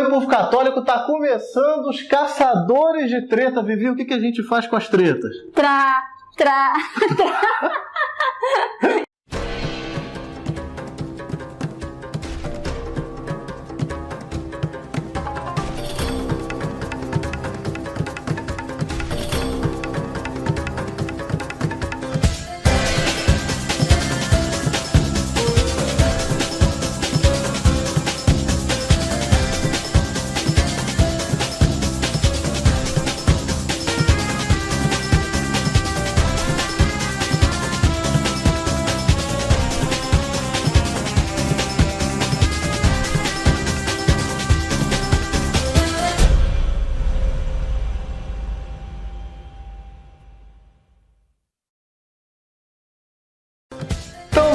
Oi, povo católico, tá começando os Caçadores de Treta. Vivi, o que a gente faz com as tretas? Tra.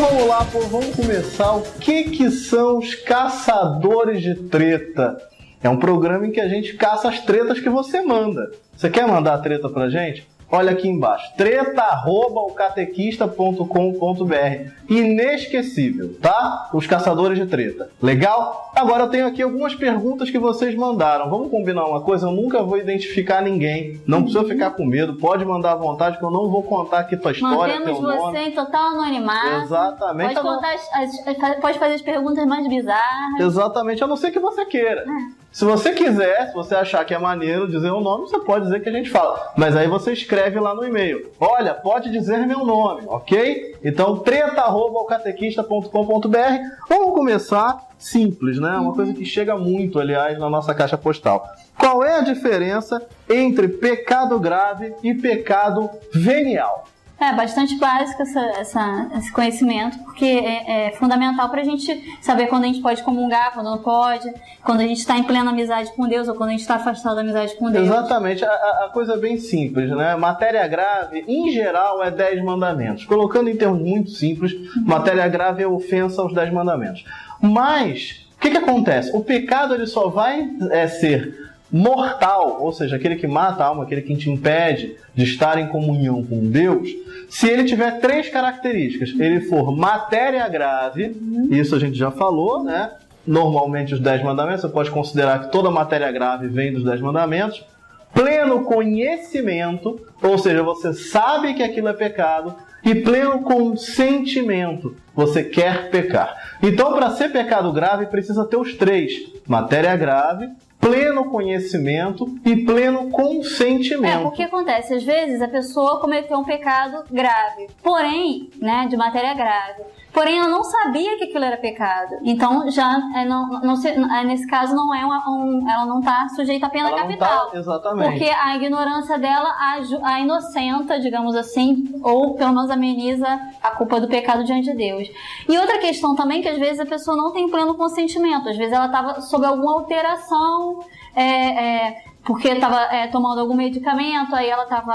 Vamos lá, pô, vamos começar. O que são os Caçadores de Treta? É um programa em que a gente caça as tretas que você manda. Você quer mandar a treta pra gente? Olha aqui embaixo, treta@ocatequista.com.br. Inesquecível, tá? Os Caçadores de Treta. Legal? Agora eu tenho aqui algumas perguntas que vocês mandaram. Vamos combinar uma coisa? Eu nunca vou identificar ninguém. Não precisa ficar com medo. Pode mandar à vontade, que eu não vou contar aqui tua história, teu nome. Mantemos você em total anonimato. Exatamente. Pode, pode fazer as perguntas mais bizarras. Exatamente, a não ser que você queira. Se você quiser, se você achar que é maneiro dizer o nome, você pode dizer que a gente fala. Mas aí você escreve lá no e-mail. Olha, pode dizer meu nome, ok? Então, treta@ocatequista.com.br. Vamos começar simples, né? Uma coisa que chega muito, aliás, na nossa caixa postal. Qual é a diferença entre pecado grave e pecado venial? É bastante básico esse conhecimento, porque é fundamental para a gente saber quando a gente pode comungar, quando não pode, quando a gente está em plena amizade com Deus ou quando a gente está afastado da amizade com Deus. Exatamente, a coisa é bem simples, né? Matéria grave, em geral, é 10 mandamentos. Colocando em termos muito simples, matéria grave é ofensa aos 10 mandamentos. Mas, o que acontece? O pecado ele só vai ser mortal, ou seja, aquele que mata a alma, aquele que te impede de estar em comunhão com Deus, se ele tiver 3 características. Ele for matéria grave, isso a gente já falou, né? Normalmente os 10 mandamentos, você pode considerar que toda matéria grave vem dos 10 mandamentos. Pleno conhecimento, ou seja, você sabe que aquilo é pecado, e pleno consentimento, você quer pecar. Então, para ser pecado grave, precisa ter os 3: matéria grave, pleno conhecimento e pleno consentimento. Porque acontece, às vezes a pessoa cometeu um pecado grave, porém, né, de matéria grave, porém ela não sabia que aquilo era pecado. Então, já nesse caso, não é ela não está sujeita à pena capital. Exatamente. Porque a ignorância dela a inocenta, digamos assim, ou pelo menos ameniza a culpa do pecado diante de Deus. E outra questão também, que às vezes a pessoa não tem pleno consentimento. Às vezes ela estava sob alguma alteração, porque estava tomando algum medicamento, aí ela estava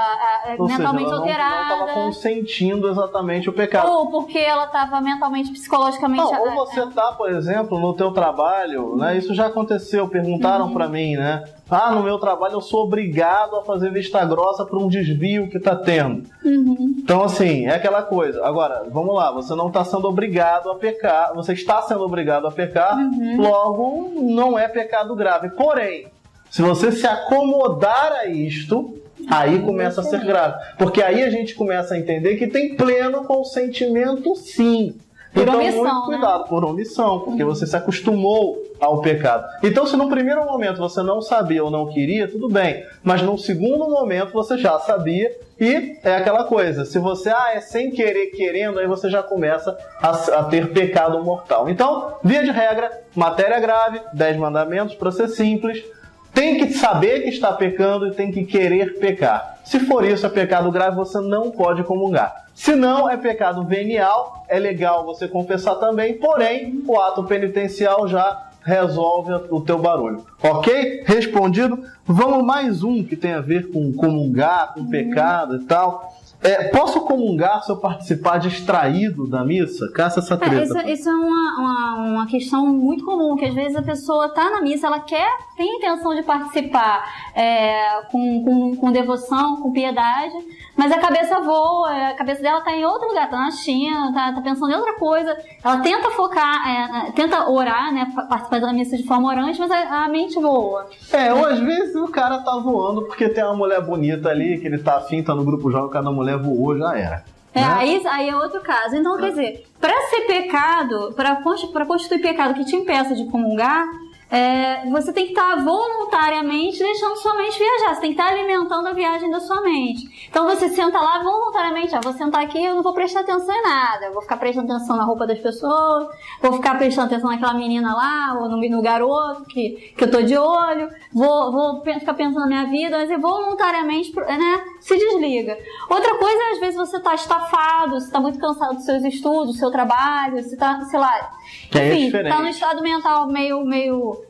mentalmente alterada. Não estava consentindo exatamente o pecado. Ou porque ela estava mentalmente, psicologicamente... Ou você está, por exemplo, no teu trabalho, né? Isso já aconteceu, perguntaram para mim, né? No meu trabalho eu sou obrigado a fazer vista grossa por um desvio que está tendo. Então, assim, é aquela coisa. Agora, vamos lá, você não está sendo obrigado a pecar, você está sendo obrigado a pecar, logo não é pecado grave. Porém, se você se acomodar a isto, aí começa a ser grave. Porque aí a gente começa a entender que tem pleno consentimento, sim. Então, muito cuidado, por omissão, porque você se acostumou ao pecado. Então, se no primeiro momento você não sabia ou não queria, tudo bem. Mas no segundo momento você já sabia e é aquela coisa. Se você é sem querer, querendo, aí você já começa a ter pecado mortal. Então, via de regra, matéria grave, 10 mandamentos, para ser simples. Tem que saber que está pecando e tem que querer pecar. Se for isso, é pecado grave, você não pode comungar. Se não, é pecado venial, é legal você confessar também, porém, o ato penitencial já resolve o teu barulho. Ok? Respondido. Vamos mais um que tem a ver com comungar, com pecado e tal. Posso comungar se eu participar distraído da missa? Caça essa treta. Isso é uma questão muito comum, que às vezes a pessoa está na missa, ela tem a intenção de participar com devoção, com piedade, mas a cabeça voa, a cabeça dela está em outro lugar, está na China, está pensando em outra coisa. Ela tenta focar, tenta orar, né, participar da missa de forma orante, mas a mente voa. Ou às vezes o cara tá voando porque tem uma mulher bonita ali, que ele tá afim, tá no grupo jovem, cada mulher voou, já era. Né? Aí é outro caso. Então, quer dizer, para ser pecado, para constituir pecado que te impeça de comungar, você tem que estar voluntariamente deixando sua mente viajar. Você tem que estar alimentando a viagem da sua mente. Então você senta lá voluntariamente. Vou sentar aqui, eu não vou prestar atenção em nada. Eu vou ficar prestando atenção na roupa das pessoas. Vou ficar prestando atenção naquela menina lá, ou no garoto que eu tô de olho. Vou ficar pensando na minha vida. Mas voluntariamente, né, se desliga. Outra coisa é, às vezes, você tá estafado, você tá muito cansado dos seus estudos, do seu trabalho, você tá, sei lá... Enfim, tá no estado mental meio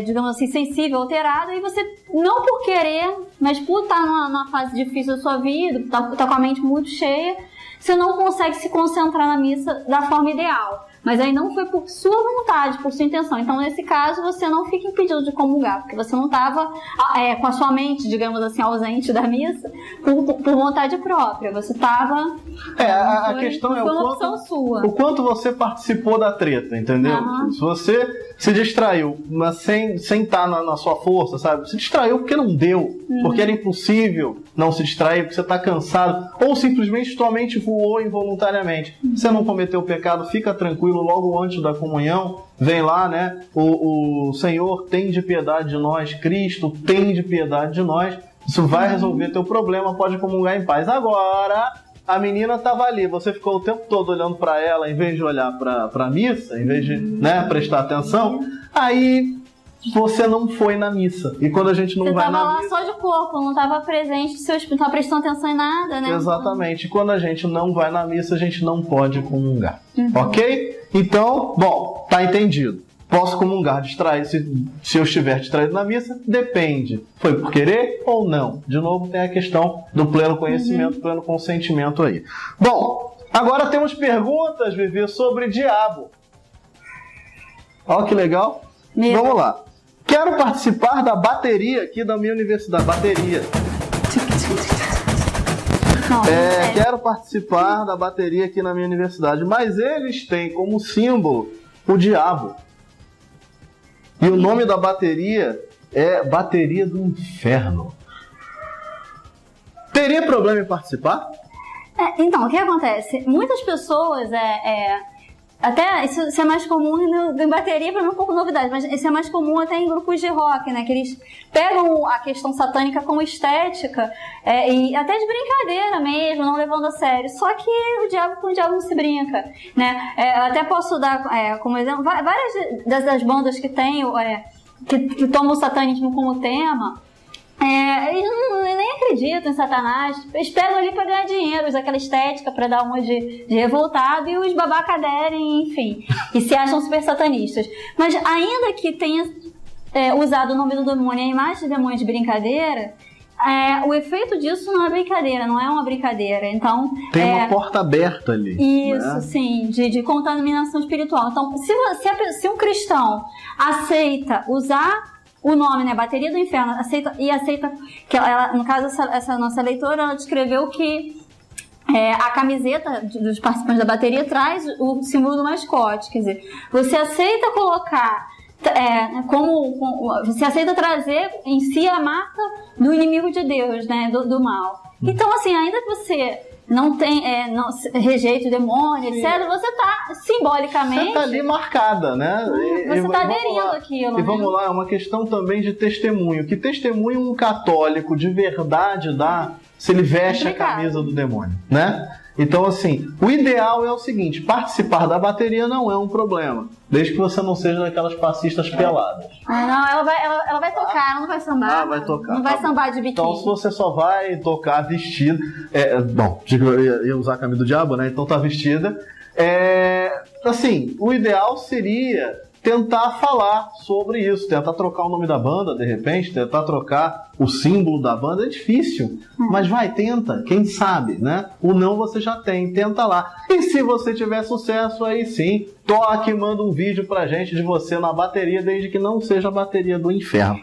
digamos assim, sensível, alterado, e você, não por querer, mas por estar numa fase difícil da sua vida, tá com a mente muito cheia, você não consegue se concentrar na missa da forma ideal. Mas aí não foi por sua vontade, por sua intenção. Então, nesse caso, você não fica impedido de comungar, porque você não estava com a sua mente, digamos assim, ausente da missa, por vontade própria. Você estava... a questão é o quanto você participou da treta, entendeu? Uhum. Se você se distraiu, mas sem estar na sua força, sabe? Se distraiu porque não deu, porque era impossível não se distrair, porque você está cansado, ou simplesmente sua mente voou involuntariamente. Você não cometeu o pecado, fica tranquilo. Logo antes da comunhão, vem lá, né? O Senhor tem de piedade de nós, Cristo tem de piedade de nós. Isso vai resolver teu problema, pode comungar em paz. Agora, a menina estava ali, você ficou o tempo todo olhando para ela, em vez de olhar para a missa, em vez de, né, prestar atenção, aí você não foi na missa. E quando a gente não vai na missa... Você estava lá só de corpo, não estava presente, não estava prestando atenção em nada, né? Exatamente. Quando a gente não vai na missa, a gente não pode comungar. Ok? Então, bom, tá entendido. Posso comungar distraído se eu estiver distraído na missa? Depende. Foi por querer ou não? De novo, tem a questão do pleno conhecimento, pleno consentimento aí. Bom, agora temos perguntas, Vivi, sobre diabo. Olha que legal. Vamos lá. Quero participar da bateria aqui da minha universidade. Bateria. Quero participar da bateria aqui na minha universidade. Mas eles têm como símbolo o diabo. E o nome da bateria é Bateria do Inferno. Teria problema em participar? Então, o que acontece? Muitas pessoas... Até isso é mais comum em bateria, para mim é um pouco novidade, mas isso é mais comum até em grupos de rock, né? Que eles pegam a questão satânica como estética e até de brincadeira mesmo, não levando a sério. Só que com o diabo não se brinca, né? Até posso dar como exemplo várias das bandas que tem, que tomam o satanismo como tema. Eles nem acreditam em Satanás, eles pegam ali pra ganhar dinheiro, usam aquela estética pra dar uma de revoltado e os babacas aderem, enfim, e se acham super satanistas. Mas ainda que tenha usado o nome do demônio e a imagem do demônio de brincadeira, o efeito disso não é brincadeira, não é uma brincadeira. Então, tem uma porta aberta ali. Isso, né? Sim, de contaminação espiritual. Então, se um cristão aceita usar o nome, né, Bateria do Inferno, aceita que ela, no caso, essa nossa leitora, ela descreveu que a camiseta dos participantes da bateria traz o símbolo do mascote, quer dizer, você aceita colocar, você aceita trazer em si a marca do inimigo de Deus, né, do mal. Então, assim, ainda que você não rejeita o demônio, etc., você está simbolicamente... Você está ali marcada, né? Você está aderindo àquilo. E vamos lá, é uma questão também de testemunho. Que testemunho um católico de verdade dá se ele veste a camisa do demônio, né? Então, assim, o ideal é o seguinte: participar da bateria não é um problema, desde que você não seja daquelas passistas peladas. Não, ela vai tocar, ela não vai sambar. Vai tocar. Não vai sambar de biquíni. Então, se você só vai tocar vestida... bom, eu ia usar a camisa do diabo, né? Então tá vestida. Assim, o ideal seria tentar falar sobre isso, tentar trocar o nome da banda, de repente, tentar trocar o símbolo da banda. É difícil, mas vai, tenta, quem sabe, né? O não você já tem, tenta lá. E se você tiver sucesso, aí sim, toque e manda um vídeo pra gente de você na bateria, desde que não seja a bateria do inferno.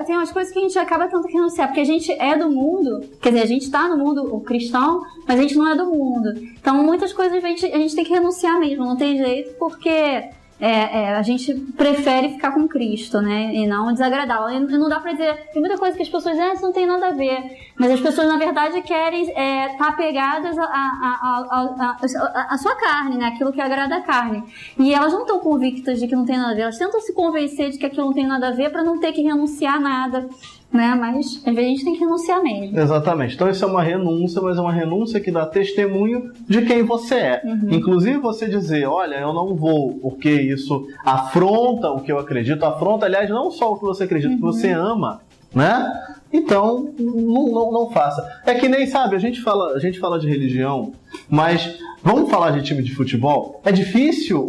Tem umas coisas que a gente acaba tendo que renunciar, porque a gente é do mundo, quer dizer, a gente tá no mundo o cristão, mas a gente não é do mundo. Então muitas coisas a gente tem que renunciar mesmo, não tem jeito, porque a gente prefere ficar com Cristo, né? E não desagradá-lo. E não dá pra dizer, tem muita coisa que as pessoas dizem, isso não tem nada a ver. Mas as pessoas, na verdade, querem estar apegadas à sua carne, né? Aquilo que agrada a carne. E elas não estão convictas de que não tem nada a ver. Elas tentam se convencer de que aquilo não tem nada a ver para não ter que renunciar a nada, né? Mas às vezes a gente tem que renunciar mesmo. Exatamente. Então isso é uma renúncia, mas é uma renúncia que dá testemunho de quem você é. Inclusive você dizer, olha, eu não vou, porque isso afronta o que eu acredito, afronta, aliás, não só o que você acredita, o que você ama, né? Então, não faça. É que nem, sabe, a gente fala de religião, mas vamos falar de time de futebol? É difícil,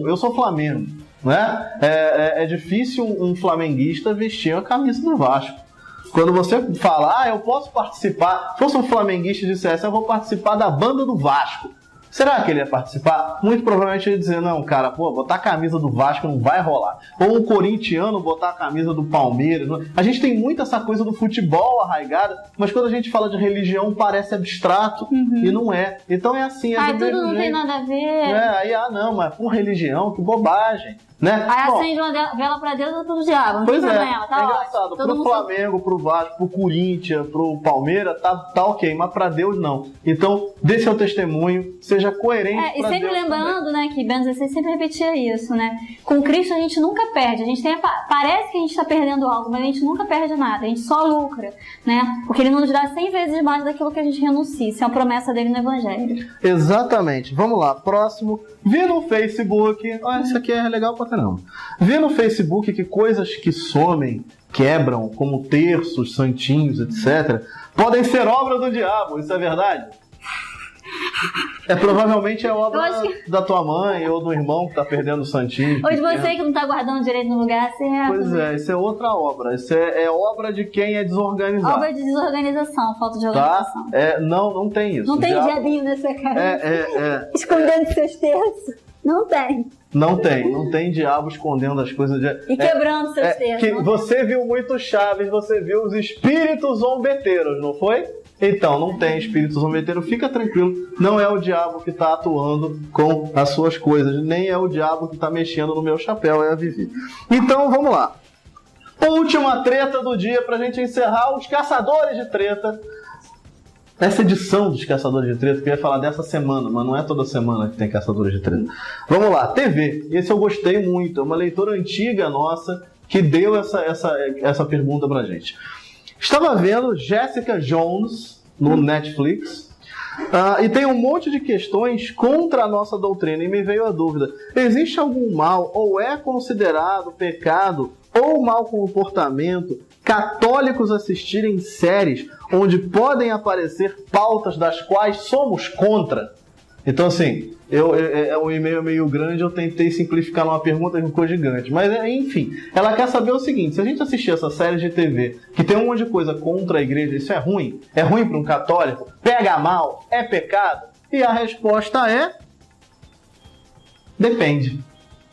eu sou Flamengo, né? É difícil um flamenguista vestir a camisa do Vasco. Quando você fala, eu posso participar, se fosse um flamenguista e dissesse, eu vou participar da banda do Vasco, será que ele ia participar? Muito provavelmente ele ia dizer, não, cara, botar a camisa do Vasco não vai rolar. Ou um corintiano botar a camisa do Palmeiras. A gente tem muito essa coisa do futebol arraigada, mas quando a gente fala de religião parece abstrato e não é. Então é assim. Tudo não tem nada a ver. Não, mas por religião, que bobagem. Né? Aí acende uma vela pra Deus e pro diabo. Não pois tem problema, tá engraçado. Pro Flamengo, pro Vasco, pro Corinthians, pro Palmeiras, tá ok, mas pra Deus não. Então, dê seu testemunho, seja coerente. E sempre lembrando, né, que Bento XVI sempre repetia isso, né? Com Cristo a gente nunca perde. A gente parece que a gente tá perdendo algo, mas a gente nunca perde nada. A gente só lucra, né? Porque ele nos dá 100 vezes mais daquilo que a gente renuncia. Isso é uma promessa dele no Evangelho. Exatamente. Vamos lá, próximo. Vi no Facebook. Isso aqui é legal pra caramba. Vi no Facebook que coisas que somem, quebram, como terços, santinhos, etc., podem ser obra do diabo. Isso é verdade? Provavelmente é obra da tua mãe ou do irmão que tá perdendo o santinho. Ou de você que não tá guardando direito no lugar certo. Pois é, isso é outra obra. Isso é obra de quem é desorganizado. Obra de desorganização, falta de organização. Não tem isso. Não tem diabinho nessa cara. Escondendo seus terços. Não tem. Não tem diabo escondendo as coisas. E quebrando seus terços. Você viu muito Chaves, você viu os espíritos zombeteiros, não foi? Então, não tem espírito zombeteiro, fica tranquilo. Não é o diabo que está atuando com as suas coisas, nem é o diabo que está mexendo no meu chapéu, é a Vivi. Então, vamos lá. Última treta do dia pra gente encerrar, os caçadores de treta. Essa edição dos Caçadores de Treta, que eu ia falar dessa semana, mas não é toda semana que tem Caçadores de Treta. Vamos lá, TV. Esse eu gostei muito. É uma leitora antiga nossa que deu essa pergunta pra gente. Estava vendo Jessica Jones no Netflix e tem um monte de questões contra a nossa doutrina e me veio a dúvida. Existe algum mal ou é considerado pecado ou mau comportamento católicos assistirem séries onde podem aparecer pautas das quais somos contra? Então, assim, o e-mail é meio grande, eu tentei simplificar numa pergunta que ficou gigante. Mas, enfim, ela quer saber o seguinte: se a gente assistir essa série de TV que tem um monte de coisa contra a igreja, isso é ruim? É ruim para um católico? Pega mal? É pecado? E a resposta é: depende.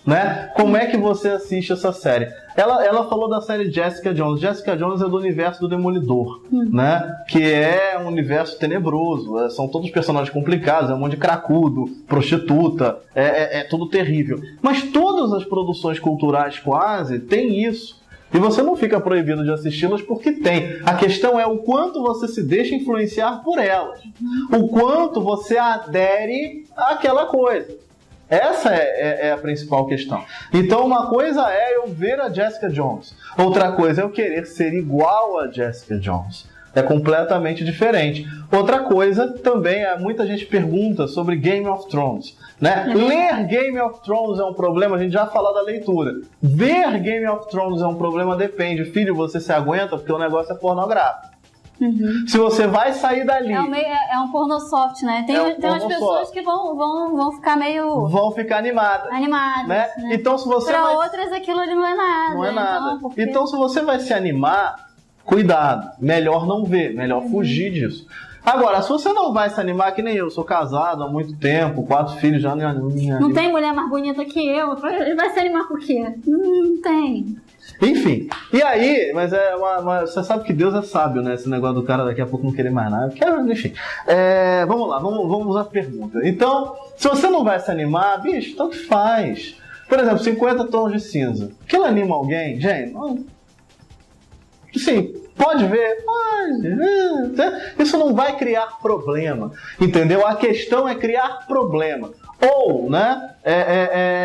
Né? Como é que você assiste essa série? Ela falou da série Jessica Jones. Jessica Jones é do universo do Demolidor, né? Que é um universo tenebroso. São todos personagens complicados, é um monte de cracudo, prostituta, é tudo terrível. Mas todas as produções culturais quase têm isso. E você não fica proibido de assisti-las porque tem. A questão é o quanto você se deixa influenciar por elas. O quanto você adere àquela coisa. Essa é a principal questão. Então, uma coisa é eu ver a Jessica Jones. Outra coisa é eu querer ser igual a Jessica Jones. É completamente diferente. Outra coisa também muita gente pergunta sobre Game of Thrones, né? Ler Game of Thrones é um problema, a gente já falou da leitura. Ver Game of Thrones é um problema, depende. Filho, você se aguenta porque o negócio é pornográfico. Se você vai sair dali... É um porno soft, né? Tem umas pessoas que vão ficar meio... Vão ficar animadas. Né? Então, se você para outras, aquilo ali não é nada. Não é nada. Então, se você vai se animar, cuidado. Melhor não ver, melhor fugir disso. Agora, se você não vai se animar, que nem eu, sou casado há muito tempo, 4 filhos, já não tem mulher mais bonita que eu. Ele vai se animar por quê? Não tem. Enfim, e aí, mas você sabe que Deus é sábio, né? Esse negócio do cara daqui a pouco não querer mais nada. Enfim, vamos lá, vamos à pergunta. Então, se você não vai se animar, bicho, tanto faz. Por exemplo, 50 tons de cinza. Aquilo anima alguém? Gente, sim, pode ver, pode. Isso não vai criar problema, entendeu? A questão é criar problema. Ou, né,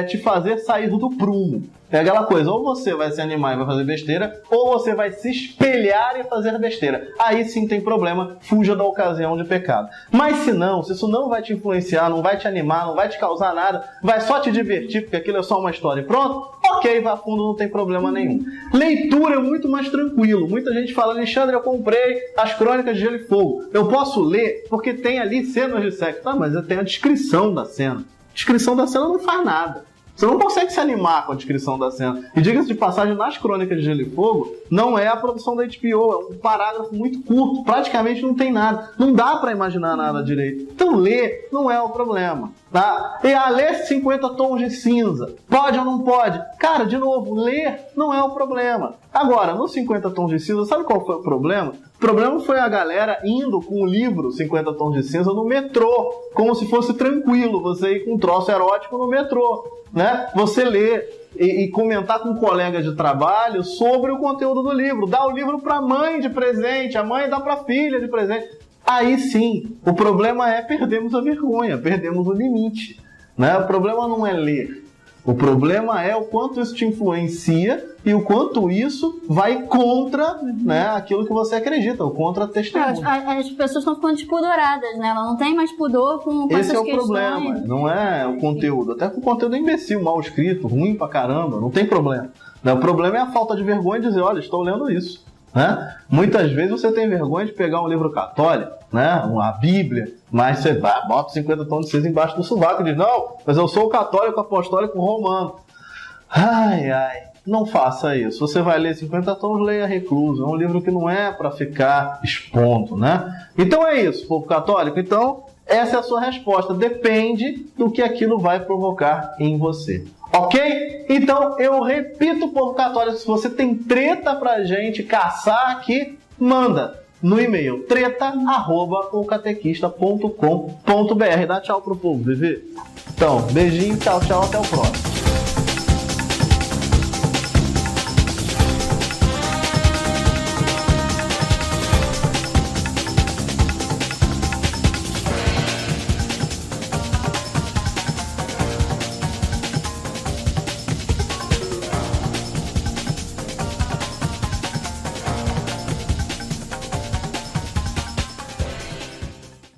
te fazer sair do prumo. É aquela coisa, ou você vai se animar e vai fazer besteira, ou você vai se espelhar e fazer besteira. Aí sim tem problema, fuja da ocasião de pecado. Mas se isso não vai te influenciar, não vai te animar, não vai te causar nada, vai só te divertir, porque aquilo é só uma história e pronto, ok, vai a fundo, não tem problema nenhum. Leitura é muito mais tranquilo. Muita gente fala, Alexandre, eu comprei as Crônicas de Gelo e Fogo. Eu posso ler porque tem ali cenas de sexo. Tá, mas tem a descrição da cena. A descrição da cena não faz nada. Você não consegue se animar com a descrição da cena. E diga-se de passagem, nas Crônicas de Gelo e Fogo, não é a produção da HBO, é um parágrafo muito curto, praticamente não tem nada. Não dá pra imaginar nada direito. Então ler não é o problema, tá? E ler 50 tons de cinza, pode ou não pode? Cara, de novo, ler não é o problema. Agora, nos 50 tons de cinza, sabe qual foi o problema? O problema foi a galera indo com o livro 50 tons de cinza no metrô, como se fosse tranquilo você ir com um troço erótico no metrô, né? Você ler e comentar com um colega de trabalho sobre o conteúdo do livro, dá o livro para a mãe de presente, a mãe dá para a filha de presente. Aí sim, o problema é perdemos a vergonha, perdemos o limite, né? O problema não é ler. O problema é o quanto isso te influencia e o quanto isso vai contra, né, aquilo que você acredita, ou contra a testemunha. As pessoas estão ficando despudoradas, né? Ela não tem mais pudor com essas questões. Esse é o problema, não é o conteúdo. Até que o conteúdo é imbecil, mal escrito, ruim pra caramba, não tem problema. O problema é a falta de vergonha de dizer, olha, estou lendo isso. Né? Muitas vezes você tem vergonha de pegar um livro católico, né? A Bíblia, mas você vai, bota 50 tons de cinza embaixo do sovaco e diz, não, mas eu sou católico apostólico romano. Ai, não faça isso. Você vai ler 50 tons, leia Recluso. É um livro que não é para ficar expondo, né? Então é isso, povo católico. Então, essa é a sua resposta. Depende do que aquilo vai provocar em você. Ok? Então, eu repito, povo católico, se você tem treta pra gente caçar aqui, manda no e-mail treta@ocatequista.com.br. Dá tchau pro povo, bebê. Então, beijinho, tchau, até o próximo.